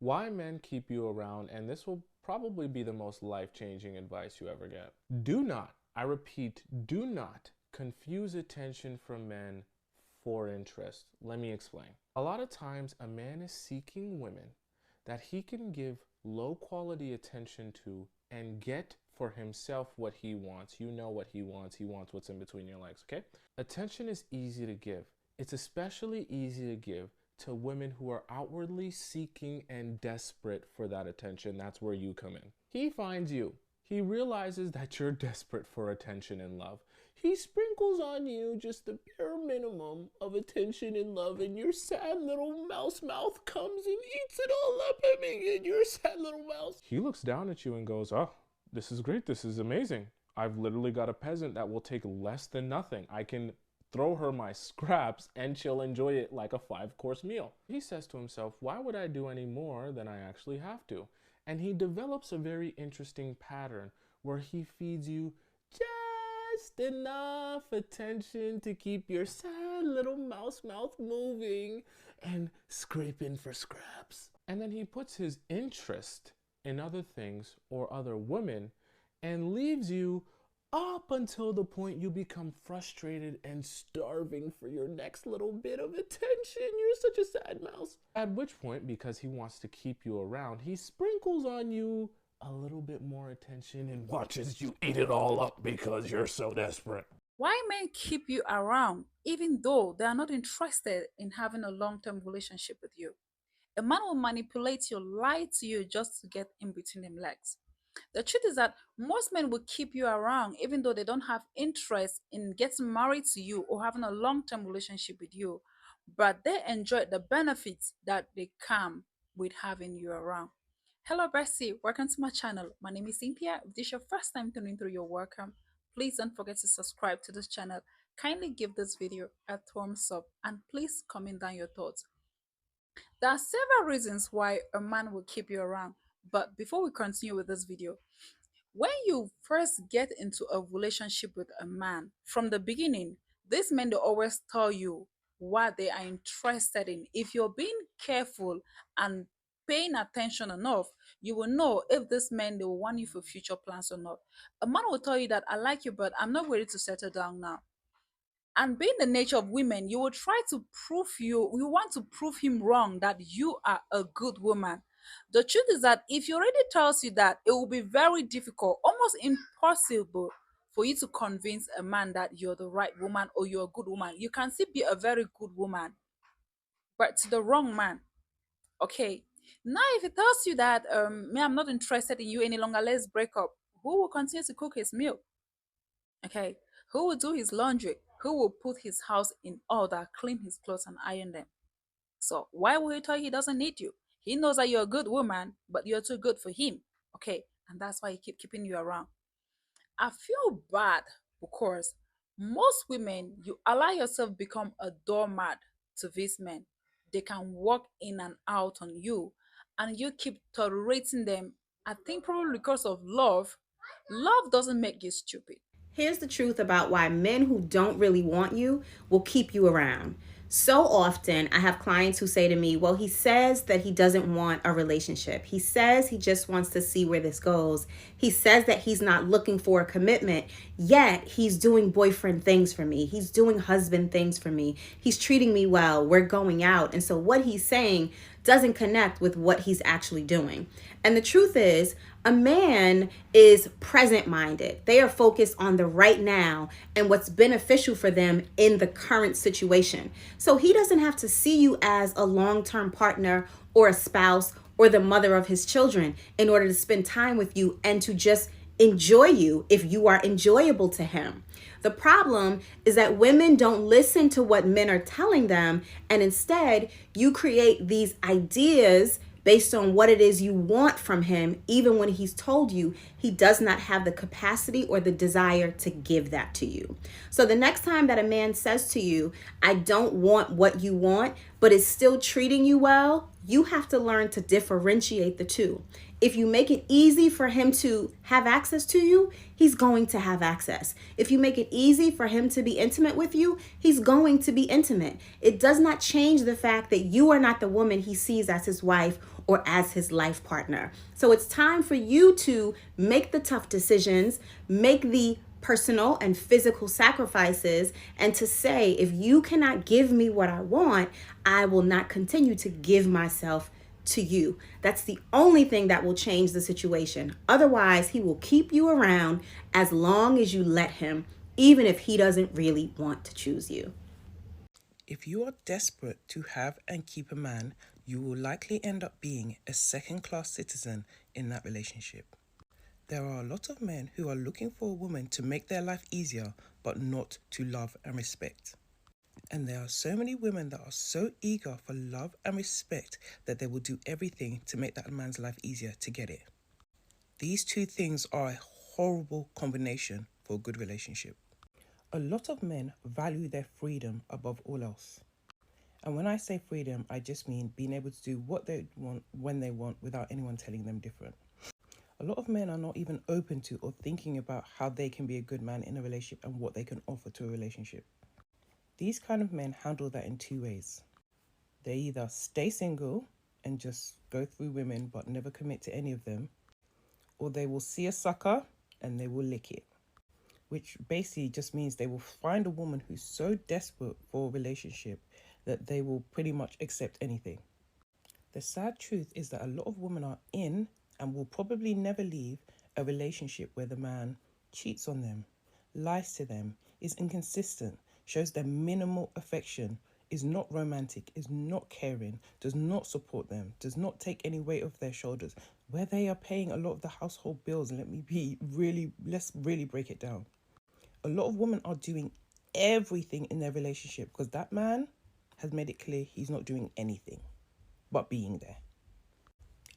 Why men keep you around, and this will probably be the most life-changing advice you ever get. Do not, I repeat, do not confuse attention from men for interest. Let me explain. A lot of times a man is seeking women that he can give low quality attention to and get for himself what he wants. You know what he wants. He wants what's in between your legs, okay? Attention is easy to give. It's especially easy to give to women who are outwardly seeking and desperate for that attention. That's where you come in. He finds you. He realizes that you're desperate for attention and love. He sprinkles on you just the bare minimum of attention and love, and your sad little mouse mouth comes and eats it all up. I mean, your sad little mouse. He looks down at you and goes, oh, this is great. This is amazing. I've literally got a peasant that will take less than nothing. I can throw her my scraps and she'll enjoy it like a 5-course meal. He says to himself, why would I do any more than I actually have to? And he develops a very interesting pattern where he feeds you just enough attention to keep your sad little mouse mouth moving and scraping for scraps. And then he puts his interest in other things or other women and leaves you up until the point you become frustrated and starving for your next little bit of attention. You're such a sad mouse. At which point, because he wants to keep you around, he sprinkles on you a little bit more attention and watches you eat it all up because you're so desperate. Why men keep you around even though they are not interested in having a long-term relationship with you? A man will manipulate you, lie to you just to get in between them legs. The truth is that most men will keep you around even though they don't have interest in getting married to you or having a long-term relationship with you, but they enjoy the benefits that they come with having you around. Hello, Bessie. Welcome to my channel. My name is Cynthia. If this is your first time tuning through, you're welcome. Please don't forget to subscribe to this channel. Kindly give this video a thumbs up and please comment down your thoughts. There are several reasons why a man will keep you around. But before we continue with this video, when you first get into a relationship with a man, from the beginning, these men they always tell you what they are interested in. If you're being careful and paying attention enough, you will know if this man they will want you for future plans or not. A man will tell you that I like you, but I'm not ready to settle down now. And being the nature of women, you will try to prove you want to prove him wrong that you are a good woman. The truth is that if he already tells you that, it will be very difficult, almost impossible for you to convince a man that you're the right woman or you're a good woman. You can still be a very good woman, but to the wrong man. Okay. Now if he tells you that me, I'm not interested in you any longer, let's break up, who will continue to cook his meal? Okay. Who will do his laundry? Who will put his house in order, clean his clothes, and iron them? So why will he tell you he doesn't need you? He knows that you're a good woman, but you're too good for him. Okay. And that's why he keep keeping you around. I feel bad because most women, you allow yourself become a doormat to these men. They can walk in and out on you, and you keep tolerating them. I think probably because of love. Love doesn't make you stupid. Here's the truth about why men who don't really want you will keep you around. So often, I have clients who say to me, well, he says that he doesn't want a relationship. He says he just wants to see where this goes. He says that he's not looking for a commitment, yet he's doing boyfriend things for me. He's doing husband things for me. He's treating me well. We're going out. And so what he's saying doesn't connect with what he's actually doing. And the truth is, a man is present minded. They are focused on the right now and what's beneficial for them in the current situation. So he doesn't have to see you as a long-term partner or a spouse or the mother of his children in order to spend time with you and to just enjoy you if you are enjoyable to him. The problem is that women don't listen to what men are telling them, and instead you create these ideas based on what it is you want from him, even when he's told you he does not have the capacity or the desire to give that to you. So the next time that a man says to you, I don't want what you want, but is still treating you well, you have to learn to differentiate the two. If you make it easy for him to have access to you, he's going to have access. If you make it easy for him to be intimate with you, he's going to be intimate. It does not change the fact that you are not the woman he sees as his wife or as his life partner. So it's time for you to make the tough decisions, make the personal and physical sacrifices, and to say, if you cannot give me what I want, I will not continue to give myself to you. That's the only thing that will change the situation. Otherwise, he will keep you around as long as you let him, even if he doesn't really want to choose you. If you are desperate to have and keep a man, you will likely end up being a second-class citizen in that relationship. There are a lot of men who are looking for a woman to make their life easier, but not to love and respect. And there are so many women that are so eager for love and respect that they will do everything to make that man's life easier to get it. These two things are a horrible combination for a good relationship. A lot of men value their freedom above all else. And when I say freedom, I just mean being able to do what they want when they want without anyone telling them different. A lot of men are not even open to or thinking about how they can be a good man in a relationship and what they can offer to a relationship. These kind of men handle that in two ways. They either stay single and just go through women but never commit to any of them, or they will see a sucker and they will lick it, which basically just means they will find a woman who's so desperate for a relationship that they will pretty much accept anything. The sad truth is that a lot of women are in and will probably never leave a relationship where the man cheats on them, lies to them, is inconsistent, shows them minimal affection, is not romantic, is not caring, does not support them, does not take any weight off their shoulders, where they are paying a lot of the household bills. And let's really break it down. A lot of women are doing everything in their relationship because that man has made it clear he's not doing anything but being there.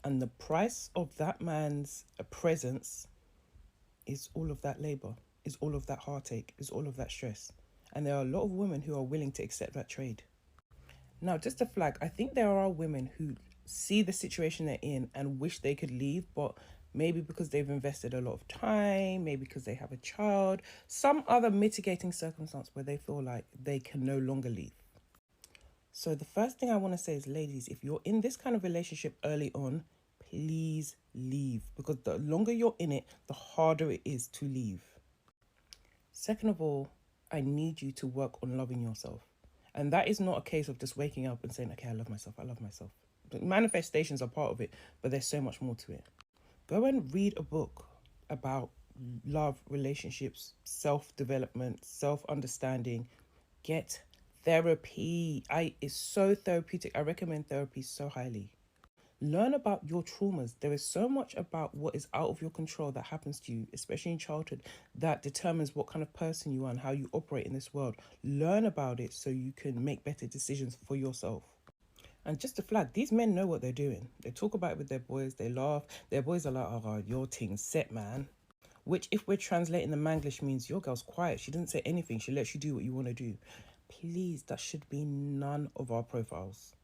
And the price of that man's presence is all of that labor, is all of that heartache, is all of that stress. And there are a lot of women who are willing to accept that trade. Now, just a flag, I think there are women who see the situation they're in and wish they could leave, but maybe because they've invested a lot of time, maybe because they have a child, some other mitigating circumstance where they feel like they can no longer leave. So the first thing I want to say is, ladies, if you're in this kind of relationship early on, please leave, because the longer you're in it, the harder it is to leave. Second of all, I need you to work on loving yourself. And that is not a case of just waking up and saying, okay, I love myself, I love myself. The manifestations are part of it, but there's so much more to it. Go and read a book about love, relationships, self-development, self-understanding. Get therapy. It's so therapeutic. I recommend therapy so highly. Learn about your traumas. There is so much about what is out of your control that happens to you, especially in childhood, that determines what kind of person you are and how you operate in this world. Learn about it so you can make better decisions for yourself. And just to flag, these men know what they're doing. They talk about it with their boys. They laugh. Their boys are like, oh, your thing's set, man. Which, if we're translating the Manglish, means your girl's quiet. She doesn't say anything. She lets you do what you want to do. Please, that should be none of our profiles.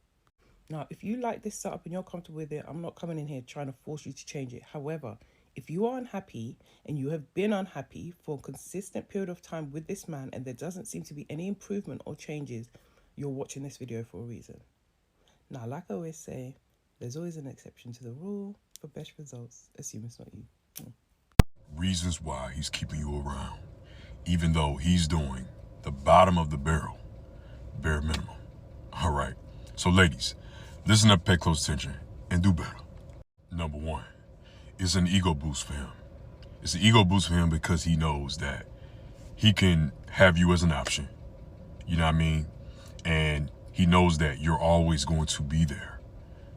Now, if you like this setup and you're comfortable with it, I'm not coming in here trying to force you to change it. However, if you are unhappy and you have been unhappy for a consistent period of time with this man and there doesn't seem to be any improvement or changes, you're watching this video for a reason. Now, like I always say, there's always an exception to the rule. For best results, assume it's not you. Reasons why he's keeping you around, even though he's doing the bottom of the barrel, bare minimum. All right. So ladies, listen up, pay close attention, and do better. Number one, it's an ego boost for him. It's an ego boost for him because he knows that he can have you as an option. You know what I mean? And he knows that you're always going to be there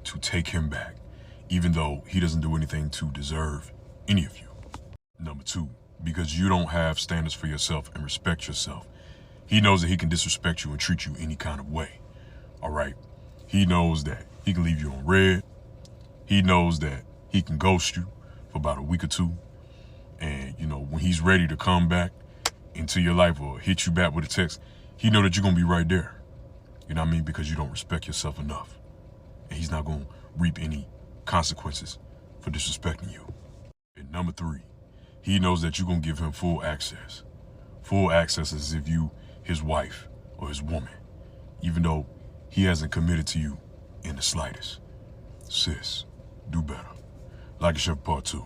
to take him back, even though he doesn't do anything to deserve any of you. Number two, because you don't have standards for yourself and respect yourself, he knows that he can disrespect you and treat you any kind of way. All right? He knows that he can leave you on red. He knows that he can ghost you for about a week or two. And, you know, when he's ready to come back into your life or hit you back with a text, he knows that you're going to be right there. You know what I mean? Because you don't respect yourself enough. And he's not going to reap any consequences for disrespecting you. And number three, he knows that you're going to give him full access. Full access as if you his wife or his woman, even though he hasn't committed to you in the slightest. Sis, do better. Like a Chef Part 2.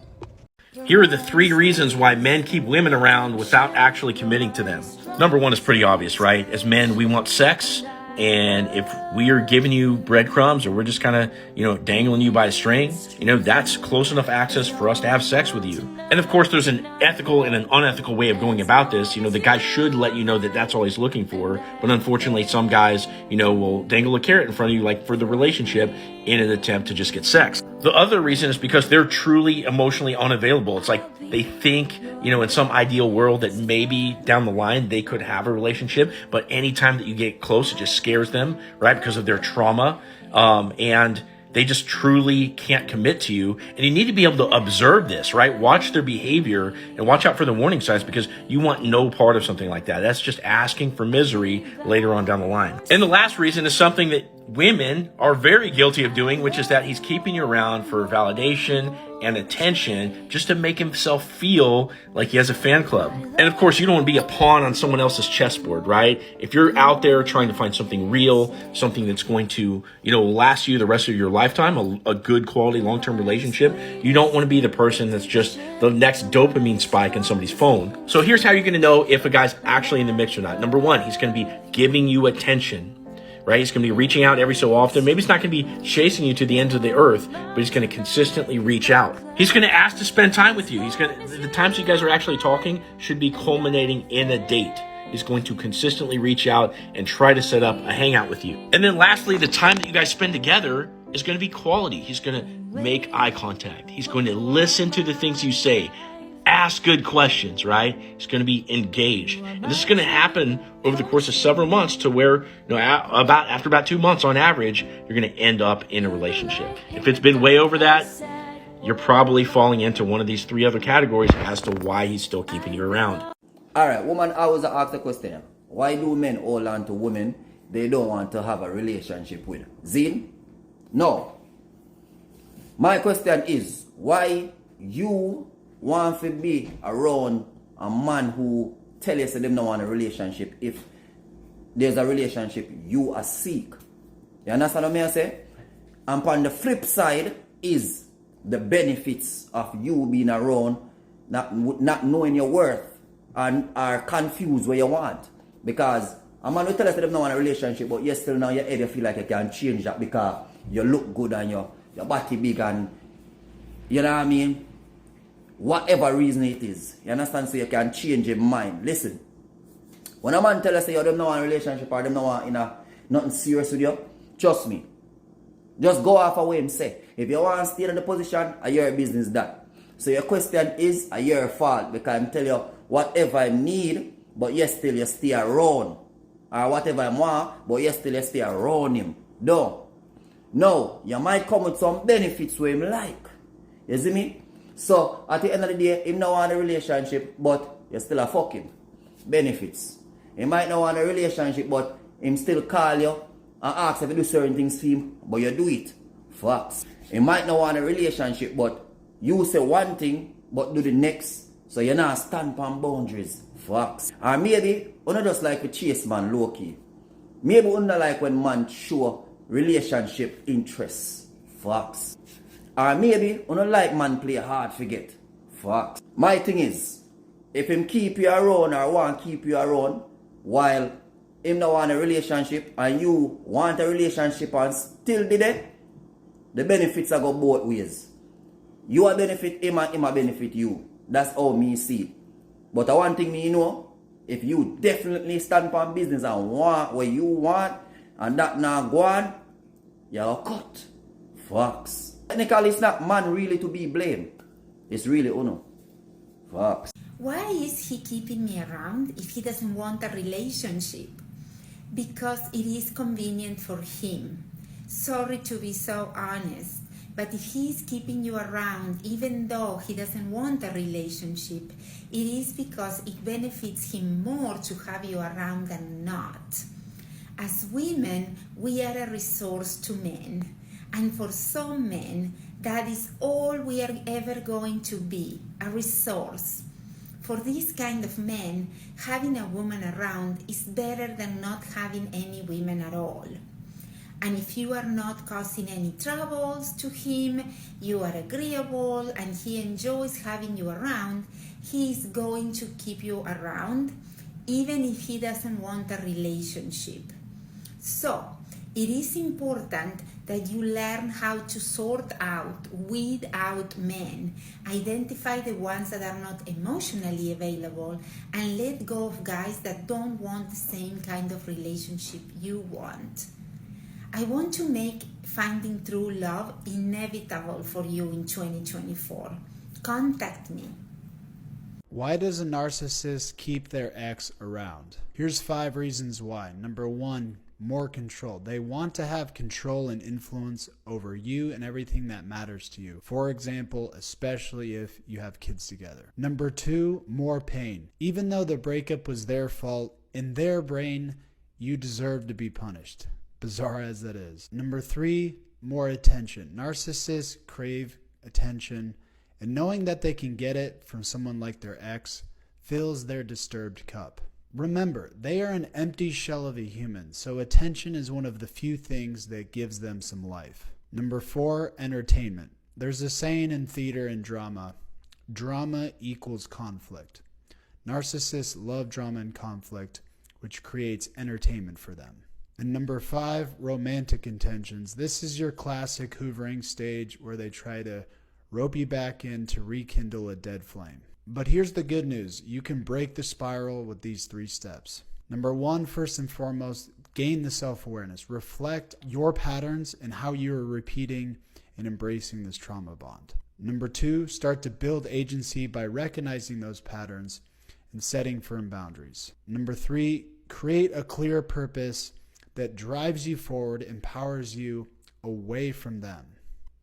Here are the 3 reasons why men keep women around without actually committing to them. Number 1 is pretty obvious, right? As men, we want sex. And if we are giving you breadcrumbs or we're just kind of, dangling you by a string, that's close enough access for us to have sex with you. And of course, there's an ethical and an unethical way of going about this. The guy should let you know that that's all he's looking for. But unfortunately, some guys, will dangle a carrot in front of you, like for the relationship, in an attempt to just get sex. The other reason is because they're truly emotionally unavailable. It's like they think, in some ideal world that maybe down the line they could have a relationship, but anytime that you get close, it just scares them, right? Because of their trauma. And they just truly can't commit to you. And you need to be able to observe this, right? Watch their behavior and watch out for the warning signs, because you want no part of something like that. That's just asking for misery later on down the line. And the last reason is something that women are very guilty of doing, which is that he's keeping you around for validation and attention just to make himself feel like he has a fan club. And of course, you don't want to be a pawn on someone else's chessboard, right? If you're out there trying to find something real, something that's going to, last you the rest of your lifetime, a good quality long-term relationship, you don't want to be the person that's just the next dopamine spike in somebody's phone. So here's how you're going to know if a guy's actually in the mix or not. Number 1, he's going to be giving you attention. Right? He's going to be reaching out every so often. Maybe he's not going to be chasing you to the ends of the earth, but he's going to consistently reach out. He's going to ask to spend time with you. The times you guys are actually talking should be culminating in a date. He's going to consistently reach out and try to set up a hangout with you. And then lastly, the time that you guys spend together is going to be quality. He's going to make eye contact. He's going to listen to the things you say. Ask good questions, right? He's going to be engaged. And this is going to happen over the course of several months to where, after about 2 months on average, you're going to end up in a relationship. If it's been way over that, you're probably falling into one of these 3 other categories as to why he's still keeping you around. All right, woman, I was asked the question, why do men hold on to women they don't want to have a relationship with? Zin? No. My question is, why you want to be around a man who tell you that they don't want a relationship if there's a relationship you are seek? You understand what I say? And on the flip side is the benefits of you being around, not knowing your worth and are confused what you want. Because a man will tell us that they don't want a relationship, but you still now your head you feel like you can change that because you look good and your body big and you know what I mean? Whatever reason it is, you understand? So you can change your mind. Listen, when a man tell us that you don't want a relationship or them don't want nothing serious with you, trust me, just go off of what him say. If you want to stay in the position, are your business that. So your question is, are your fault? Because I tell you whatever I need, but you stay around. Or whatever I want, but you stay around him. No, you might come with some benefits with him like. You see me? So, at the end of the day, him not want a relationship, but you still a fucking benefits. He might not want a relationship, but him still call you and ask if you do certain things for him, but you do it. Facts. He might not want a relationship, but you say one thing, but do the next. So you not stand on boundaries. Facts. Or maybe, you not just like to chase man low-key. Maybe you not like when man show relationship interests. Facts. Or maybe you don't like man play hard forget. Fact. My thing is, if him keep you around or want keep you around while him not want a relationship and you want a relationship and still did it, the benefits are go both ways. You a benefit him and him a benefit you. That's how me see it. But one thing me know, if you definitely stand for business and want what you want and that not go on, you're cut. Facts. Technically, it's not man really to be blamed. It's really Uno. Facts. Why is he keeping me around if he doesn't want a relationship? Because it is convenient for him. Sorry to be so honest, but if he's keeping you around even though he doesn't want a relationship, it is because it benefits him more to have you around than not. As women, we are a resource to men. And for some men, that is all we are ever going to be, a resource. For this kind of men, having a woman around is better than not having any women at all. And if you are not causing any troubles to him, you are agreeable, and he enjoys having you around, he's going to keep you around, even if he doesn't want a relationship. So, it is important that you learn how to sort out, weed out men, identify the ones that are not emotionally available, and let go of guys that don't want the same kind of relationship you want. I want to make finding true love inevitable for you in 2024. Contact me. Why does a narcissist keep their ex around? Here's 5 reasons why. Number 1, more control. They want to have control and influence over you and everything that matters to you. For example, especially if you have kids together. Number 2, more pain. Even though the breakup was their fault, in their brain, you deserve to be punished. Bizarre as that is. Number 3, more attention. Narcissists crave attention, and knowing that they can get it from someone like their ex fills their disturbed cup. Remember, they are an empty shell of a human, so attention is one of the few things that gives them some life. Number 4, entertainment. There's a saying in theater and drama equals conflict. Narcissists love drama and conflict, which creates entertainment for them. And number 5, romantic intentions. This is your classic hoovering stage where they try to rope you back in to rekindle a dead flame. But here's the good news. You can break the spiral with these 3 steps. Number 1, first and foremost, gain the self-awareness. Reflect your patterns and how you are repeating and embracing this trauma bond. Number 2, start to build agency by recognizing those patterns and setting firm boundaries. Number 3, create a clear purpose that drives you forward, empowers you away from them.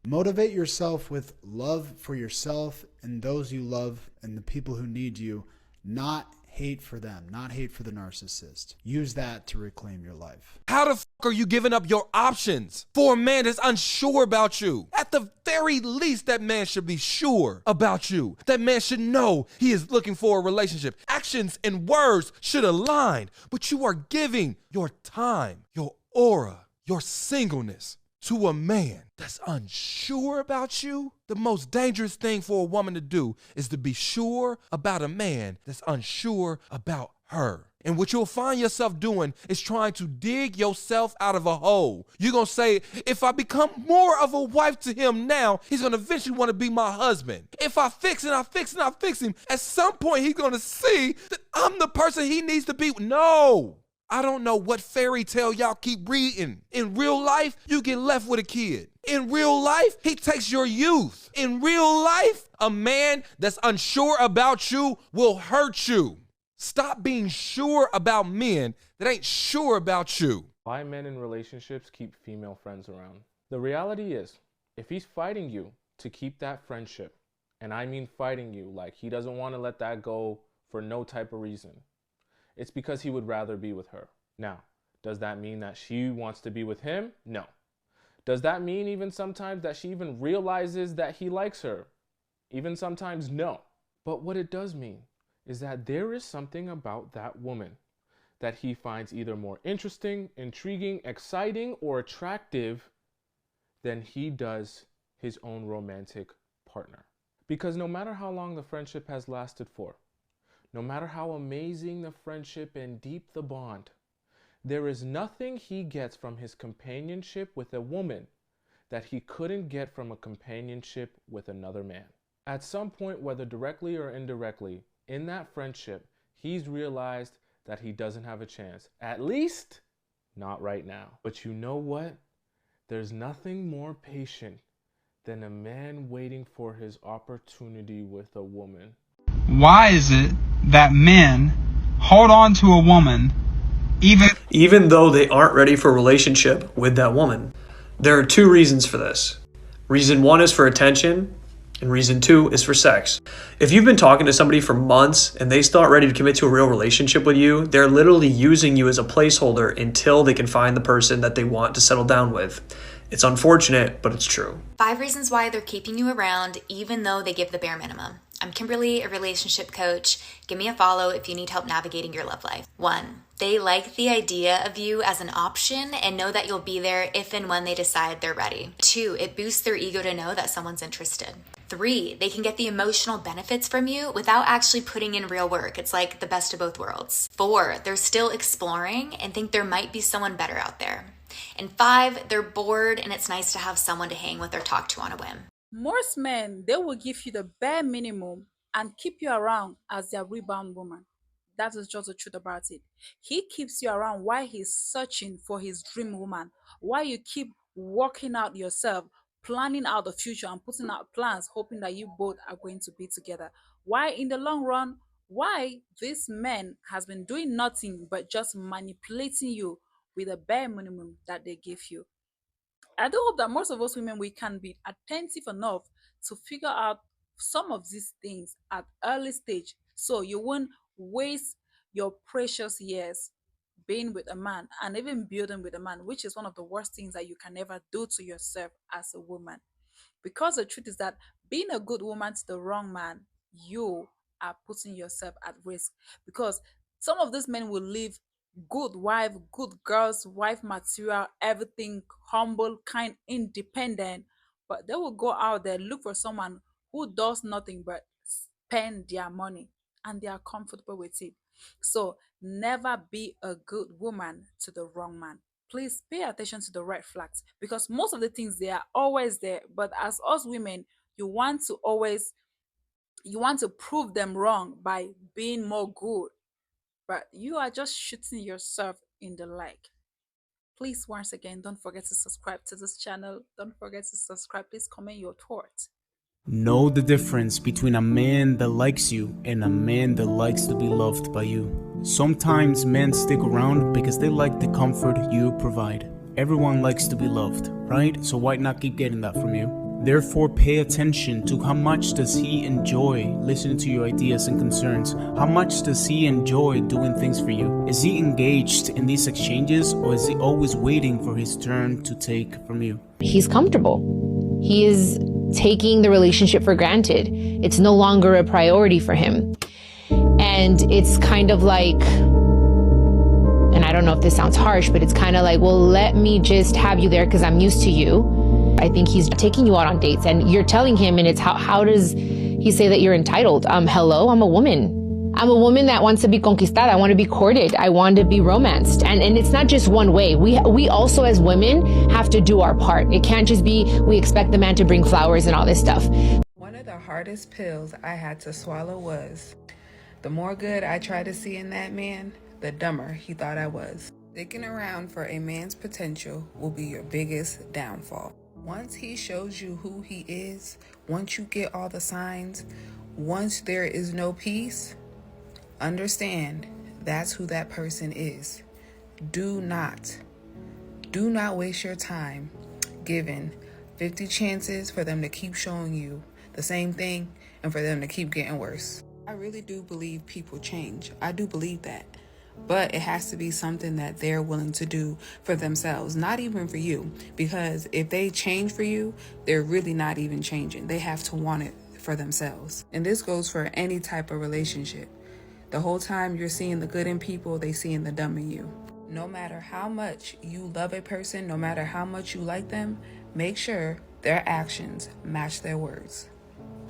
Motivate yourself with love for yourself and those you love and the people who need you, not hate for them, not hate for the narcissist. Use that to reclaim your life. How the f*** are you giving up your options for a man that's unsure about you? At the very least, that man should be sure about you. That man should know he is looking for a relationship. Actions and words should align, but you are giving your time, your aura, your singleness to a man that's unsure about you. The most dangerous thing for a woman to do is to be sure about a man that's unsure about her. And what you'll find yourself doing is trying to dig yourself out of a hole. You're going to say, if I become more of a wife to him now, he's going to eventually want to be my husband. If I fix and I fix and I fix him, at some point he's going to see that I'm the person he needs to be. No. I don't know what fairy tale y'all keep reading. In real life, you get left with a kid. In real life, he takes your youth. In real life, a man that's unsure about you will hurt you. Stop being sure about men that ain't sure about you. Why men in relationships keep female friends around? The reality is, if he's fighting you to keep that friendship, and I mean fighting you, like he doesn't want to let that go for no type of reason, it's because he would rather be with her. Now, does that mean that she wants to be with him? No. Does that mean even sometimes that she even realizes that he likes her? Even sometimes, no. But what it does mean is that there is something about that woman that he finds either more interesting, intriguing, exciting, or attractive than he does his own romantic partner. Because no matter how long the friendship has lasted for, no matter how amazing the friendship and deep the bond, there is nothing he gets from his companionship with a woman that he couldn't get from a companionship with another man. At some point, whether directly or indirectly, in that friendship, he's realized that he doesn't have a chance. At least, not right now. But you know what? There's nothing more patient than a man waiting for his opportunity with a woman. Why is it that men hold on to a woman even though they aren't ready for a relationship with that woman? There are 2 reasons for this. Reason 1 is for attention, and reason 2 is for sex. If you've been talking to somebody for months and they still aren't ready to commit to a real relationship with you, they're literally using you as a placeholder until they can find the person that they want to settle down with. It's unfortunate, but it's true. 5 reasons why they're keeping you around even though they give the bare minimum. I'm Kimberly, a relationship coach. Give me a follow if you need help navigating your love life. 1, they like the idea of you as an option and know that you'll be there if and when they decide they're ready. 2, it boosts their ego to know that someone's interested. 3, they can get the emotional benefits from you without actually putting in real work. It's like the best of both worlds. 4, they're still exploring and think there might be someone better out there. And 5, they're bored and it's nice to have someone to hang with or talk to on a whim. Most men, they will give you the bare minimum and keep you around as their rebound woman. That is just the truth about it. He keeps you around while he's searching for his dream woman, while you keep working out yourself, planning out the future and putting out plans, hoping that you both are going to be together. Why in the long run, why this man has been doing nothing but just manipulating you with the bare minimum that they give you. I do hope that most of us women, we can be attentive enough to figure out some of these things at early stage, so you won't waste your precious years being with a man and even building with a man, which is one of the worst things that you can ever do to yourself as a woman. Because the truth is that being a good woman to the wrong man, you are putting yourself at risk. Because some of these men will live good wife, good girls, wife material, everything, humble, kind, independent, but they will go out there, look for someone who does nothing but spend their money and they are comfortable with it. So never be a good woman to the wrong man. Please pay attention to the red flags, because most of the things, they are always there, but as us women, you want to prove them wrong by being more good, but you are just shooting yourself in the leg. Please, once again, don't forget to subscribe to this channel. Don't forget to subscribe. Please comment your thoughts. Know the difference between a man that likes you and a man that likes to be loved by you. Sometimes men stick around because they like the comfort you provide. Everyone likes to be loved, right? So why not keep getting that from you? Therefore, pay attention to how much does he enjoy listening to your ideas and concerns. How much does he enjoy doing things for you? Is he engaged in these exchanges, or is he always waiting for his turn to take from you? He's comfortable. He is taking the relationship for granted. It's no longer a priority for him. And it's kind of like, and I don't know if this sounds harsh, but it's kind of like, well, let me just have you there because I'm used to you. I think he's taking you out on dates and you're telling him, and it's how does he say that you're entitled? Hello, I'm a woman. I'm a woman that wants to be conquistada. I want to be courted. I want to be romanced. And it's not just one way. We also as women have to do our part. It can't just be we expect the man to bring flowers and all this stuff. One of the hardest pills I had to swallow was the more good I tried to see in that man, the dumber he thought I was. Sticking around for a man's potential will be your biggest downfall. Once he shows you who he is, once you get all the signs, once there is no peace, understand that's who that person is. Do not waste your time giving 50 chances for them to keep showing you the same thing and for them to keep getting worse. I really do believe people change. I do believe that. But it has to be something that they're willing to do for themselves, not even for you. Because if they change for you, they're really not even changing. They have to want it for themselves. And this goes for any type of relationship. The whole time you're seeing the good in people, they seeing the dumb in you. No matter how much you love a person, no matter how much you like them, make sure their actions match their words.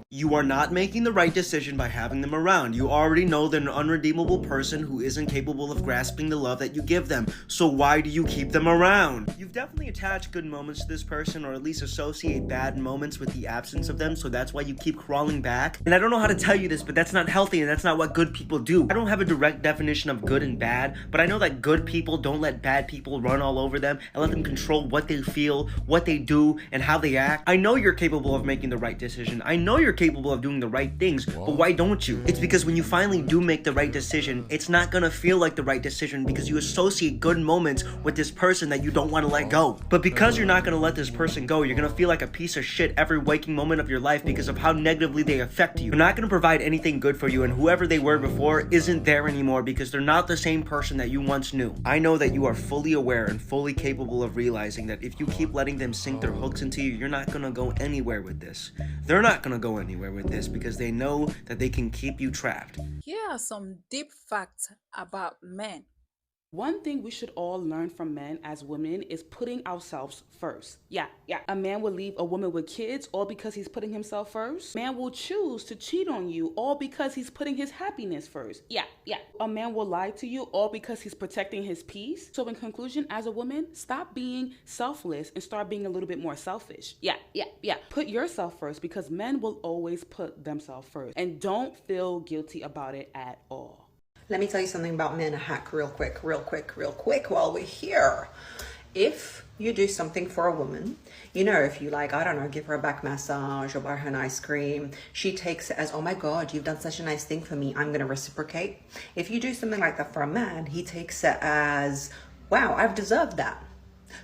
You are not making the right decision by having them around. You already know they're an unredeemable person who isn't capable of grasping the love that you give them. So why do you keep them around? You've definitely attached good moments to this person, or at least associate bad moments with the absence of them, so that's why you keep crawling back. And I don't know how to tell you this, but that's not healthy and that's not what good people do. I don't have a direct definition of good and bad, but I know that good people don't let bad people run all over them and let them control what they feel, what they do, and how they act. I know you're capable of making the right decision. I know you're capable of doing the right things, but why don't you? It's because when you finally do make the right decision, it's not gonna feel like the right decision because you associate good moments with this person that you don't want to let go. But because you're not gonna let this person go, you're gonna feel like a piece of shit every waking moment of your life because of how negatively they affect you. They're not gonna provide anything good for you, and whoever they were before isn't there anymore because they're not the same person that you once knew. I know that you are fully aware and fully capable of realizing that if you keep letting them sink their hooks into you, you're not gonna go anywhere with this. They're not gonna go anywhere. anywhere with this because they know that they can keep you trapped. Here are some deep facts about men. One thing we should all learn from men as women is putting ourselves first. Yeah. A man will leave a woman with kids all because he's putting himself first. Man will choose to cheat on you all because he's putting his happiness first. Yeah. A man will lie to you all because he's protecting his peace. So in conclusion, as a woman, stop being selfless and start being a little bit more selfish. Yeah. Put yourself first because men will always put themselves first. And don't feel guilty about it at all. Let me tell you something about men, a hack real quick while we're here. If you do something for a woman, if you give her a back massage or buy her an ice cream, she takes it as, oh my God, you've done such a nice thing for me, I'm going to reciprocate. If you do something like that for a man, he takes it as, wow, I've deserved that.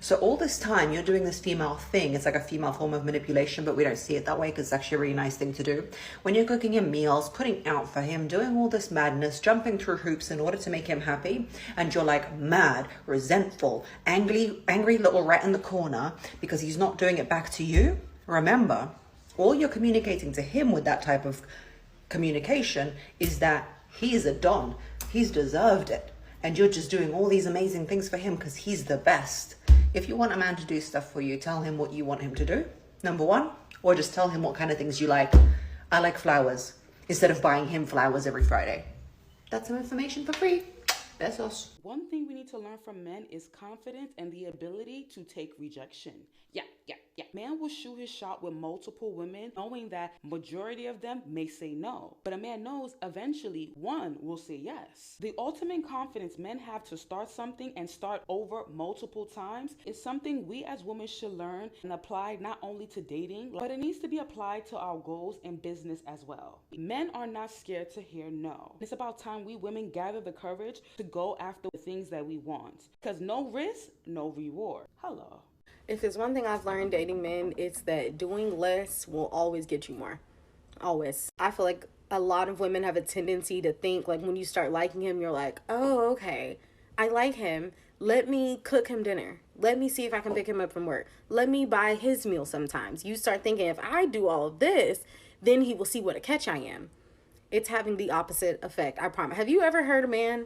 So all this time you're doing this female thing. It's like a female form of manipulation, but we don't see it that way because it's actually a really nice thing to do. When you're cooking him meals, putting out for him, doing all this madness, jumping through hoops in order to make him happy, and you're like mad, resentful, angry little rat in the corner because he's not doing it back to you. Remember, all you're communicating to him with that type of communication is that he's a don. He's deserved it. And you're just doing all these amazing things for him because he's the best. If you want a man to do stuff for you, tell him what you want him to do, number one, or just tell him what kind of things you like. I like flowers, instead of buying him flowers every Friday. That's some information for free. Besos. One thing we need to learn from men is confidence and the ability to take rejection. Yeah. Man will shoot his shot with multiple women, knowing that majority of them may say no. But a man knows eventually one will say yes. The ultimate confidence men have to start something and start over multiple times is something we as women should learn and apply not only to dating, but it needs to be applied to our goals in business as well. Men are not scared to hear no. It's about time we women gather the courage to go after the things that we want. Because no risk, no reward. Hello. If there's one thing I've learned dating men, it's that doing less will always get you more. Always. I feel like a lot of women have a tendency to think like when you start liking him, you're like, oh, okay, I like him. Let me cook him dinner. Let me see if I can pick him up from work. Let me buy his meal sometimes. You start thinking if I do all of this, then he will see what a catch I am. It's having the opposite effect, I promise. Have you ever heard a man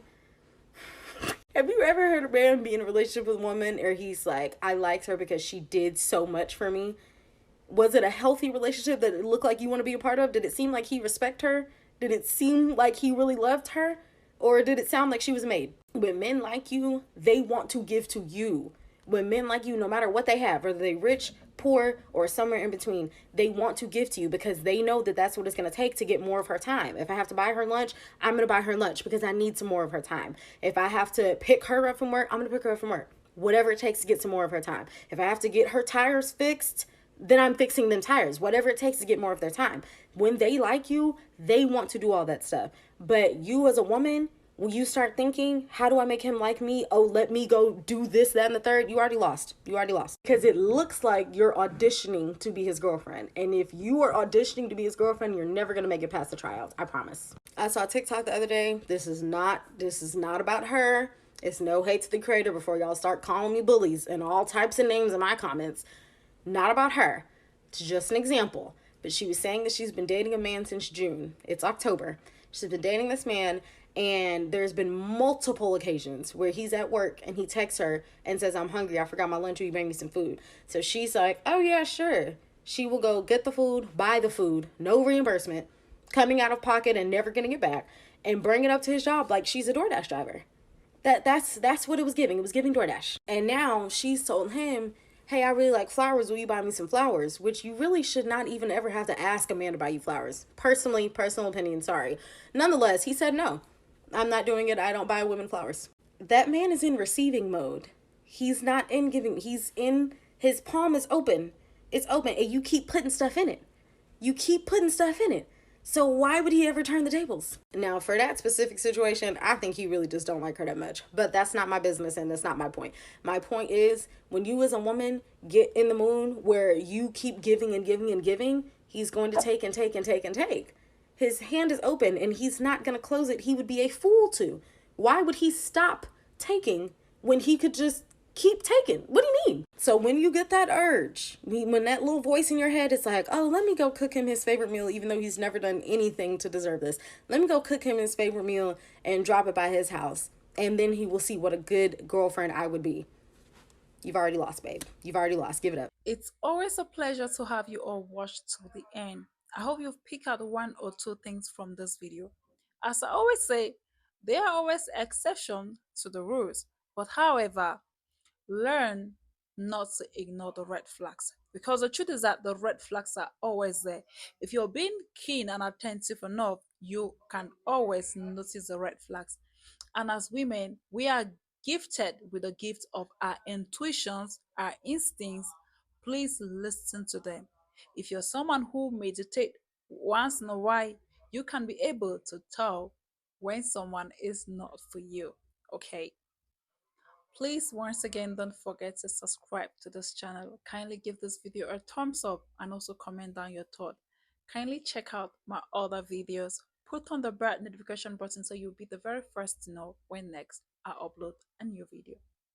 be in a relationship with a woman or he's like, I liked her because she did so much for me? Was it a healthy relationship that it looked like you want to be a part of? Did it seem like he respected her? Did it seem like he really loved her? Or did it sound like she was made? When men like you, they want to give to you. When men like you, no matter what they have, whether they rich, poor, or somewhere in between, they want to give to you because they know that that's what it's going to take to get more of her time. If I have to buy her lunch, I'm going to buy her lunch because I need some more of her time. If I have to pick her up from work, I'm going to pick her up from work. Whatever it takes to get some more of her time. If I have to get her tires fixed, then I'm fixing them tires. Whatever it takes to get more of their time. When they like you, they want to do all that stuff. But you as a woman, when you start thinking, how do I make him like me? Oh, let me go do this, that, and the third. You already lost. Because it looks like you're auditioning to be his girlfriend. And if you are auditioning to be his girlfriend, you're never going to make it past the trials. I promise. I saw TikTok the other day. This is not about her. It's no hate to the creator before y'all start calling me bullies and all types of names in my comments. Not about her. It's just an example. But she was saying that she's been dating a man since June. It's October. She's been dating this man. And there's been multiple occasions where he's at work and he texts her and says, I'm hungry. I forgot my lunch. Will you bring me some food? So she's like, oh, yeah, sure. She will go get the food, buy the food, no reimbursement, coming out of pocket and never getting it back, and bring it up to his job like she's a DoorDash driver. That's what it was giving. It was giving DoorDash. And now she's told him, hey, I really like flowers. Will you buy me some flowers? Which you really should not even ever have to ask a man to buy you flowers. Personally, personal opinion, sorry. Nonetheless, he said no. I'm not doing it. I don't buy women flowers. That man is in receiving mode. He's not in giving. His palm is open. It's open and you keep putting stuff in it. So why would he ever turn the tables? Now, for that specific situation, I think he really just don't like her that much. But that's not my business and that's not my point. My point is, when you as a woman get in the mood where you keep giving and giving and giving, he's going to take and take and take and take. His hand is open and he's not going to close it. He would be a fool to. Why would he stop taking when he could just keep taking. What do you mean? So when you get that urge, when that little voice in your head is like, oh, let me go cook him his favorite meal, even though he's never done anything to deserve this. Let me go cook him his favorite meal and drop it by his house. And then he will see what a good girlfriend I would be. You've already lost, babe. You've already lost. Give it up. It's always a pleasure to have you all watch to the end. I hope you've picked out one or two things from this video. As I always say, there are always exceptions to the rules, but however, learn not to ignore the red flags, because the truth is that the red flags are always there. If you're being keen and attentive enough, you can always notice the red flags. And as women, we are gifted with the gift of our intuitions, our instincts. Please listen to them. If you're someone who meditate once in a while, you can be able to tell when someone is not for you. Okay. Please, once again, don't forget to subscribe to this channel. Kindly give this video a thumbs up and also comment down your thought. Kindly check out my other videos. Put on the bell notification button so you'll be the very first to know when next I upload a new video.